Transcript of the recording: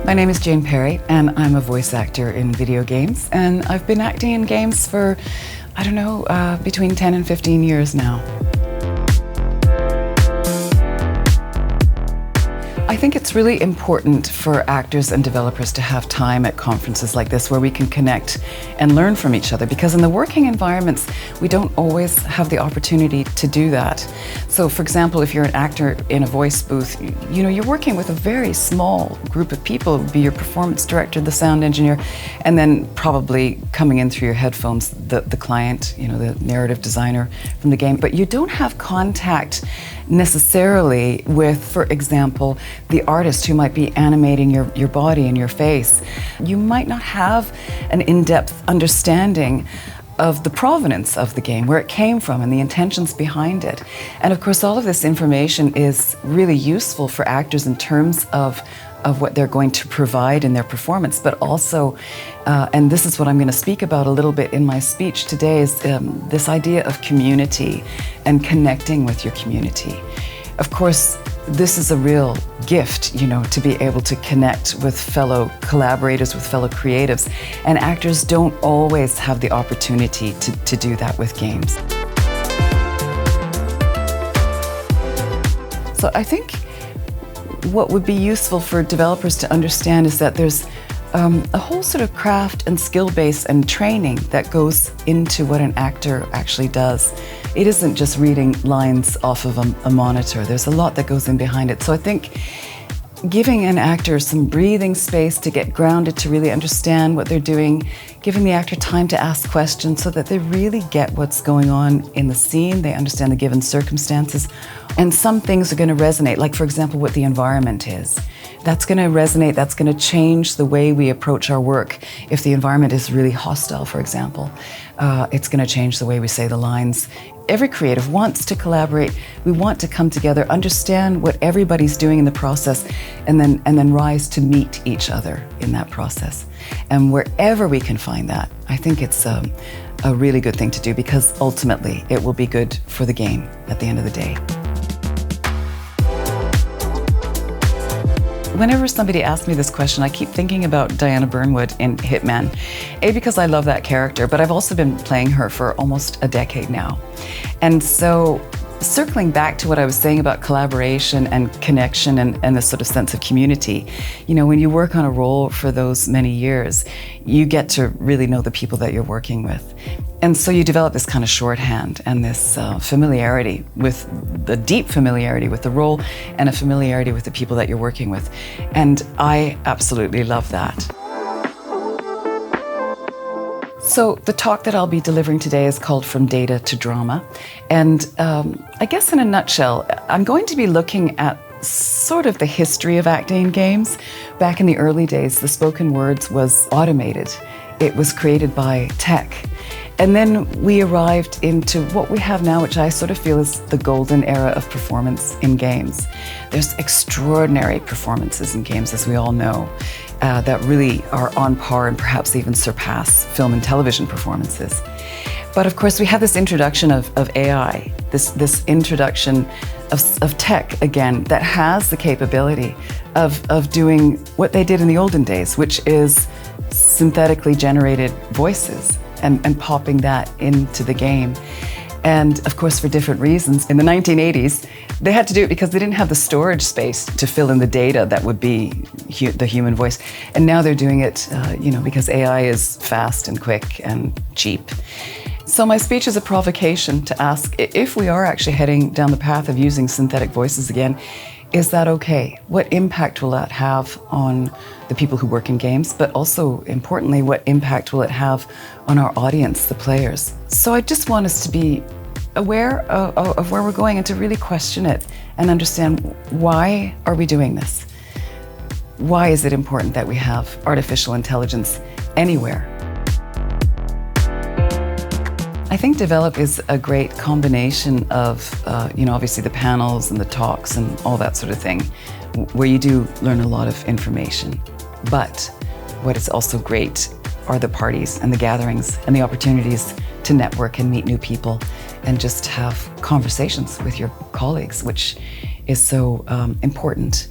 My name is Jane Perry, and I'm a voice actor in video games, and I've been acting in games for, between 10 and 15 years now. I think it's really important for actors and developers to have time at conferences like this where we can connect and learn from each other, because in the working environments, we don't always have the opportunity to do that. So for example, if you're an actor in a voice booth, you're working with a very small group of people. It would be your performance director, the sound engineer, and then probably coming in through your headphones, the client, the narrative designer from the game. But you don't have contact necessarily with, for example, the artist who might be animating your body and your face. You might not have an in-depth understanding of the provenance of the game, where it came from and the intentions behind it. And of course, all of this information is really useful for actors in terms of what they're going to provide in their performance, but also, and this is what I'm going to speak about a little bit in my speech today, is this idea of community and connecting with your community. Of course, this is a real gift, to be able to connect with fellow collaborators, with fellow creatives, and actors don't always have the opportunity to do that with games. So I think what would be useful for developers to understand is that there's a whole sort of craft and skill base and training that goes into what an actor actually does. It isn't just reading lines off of a monitor. There's a lot that goes in behind it. So I think giving an actor some breathing space to get grounded, to really understand what they're doing, giving the actor time to ask questions so that they really get what's going on in the scene, they understand the given circumstances. And some things are going to resonate, like for example, what the environment is. That's going to resonate, that's going to change the way we approach our work. If the environment is really hostile, for example, it's going to change the way we say the lines. Every creative wants to collaborate. We want to come together, understand what everybody's doing in the process, and then rise to meet each other in that process. And wherever we can find that, I think it's a really good thing to do, because ultimately it will be good for the game at the end of the day. Whenever somebody asks me this question, I keep thinking about Diana Burnwood in Hitman. A, because I love that character, but I've also been playing her for almost a decade now. And so, circling back to what I was saying about collaboration and connection and this sort of sense of community, when you work on a role for those many years, you get to really know the people that you're working with. And so you develop this kind of shorthand and this familiarity, with the deep familiarity with the role and a familiarity with the people that you're working with. And I absolutely love that. So the talk that I'll be delivering today is called From Data to Drama. And I guess in a nutshell, I'm going to be looking at sort of the history of acting in games. Back in the early days, the spoken words was automated. It was created by tech. And then we arrived into what we have now, which I sort of feel is the golden era of performance in games. There's extraordinary performances in games, as we all know, that really are on par and perhaps even surpass film and television performances. But of course, we have this introduction of AI, this introduction of tech, again, that has the capability of doing what they did in the olden days, which is synthetically generated voices and popping that into the game. And of course, for different reasons. In the 1980s, they had to do it because they didn't have the storage space to fill in the data that would be the human voice. And now they're doing it, because AI is fast and quick and cheap. So my speech is a provocation to ask, if we are actually heading down the path of using synthetic voices again, is that okay? What impact will that have on the people who work in games, but also, importantly, what impact will it have on our audience, the players? So I just want us to be aware of where we're going and to really question it and understand, why are we doing this? Why is it important that we have artificial intelligence anywhere? I think Develop is a great combination of, obviously the panels and the talks and all that sort of thing, where you do learn a lot of information. But what is also great are the parties and the gatherings and the opportunities to network and meet new people and just have conversations with your colleagues, which is so important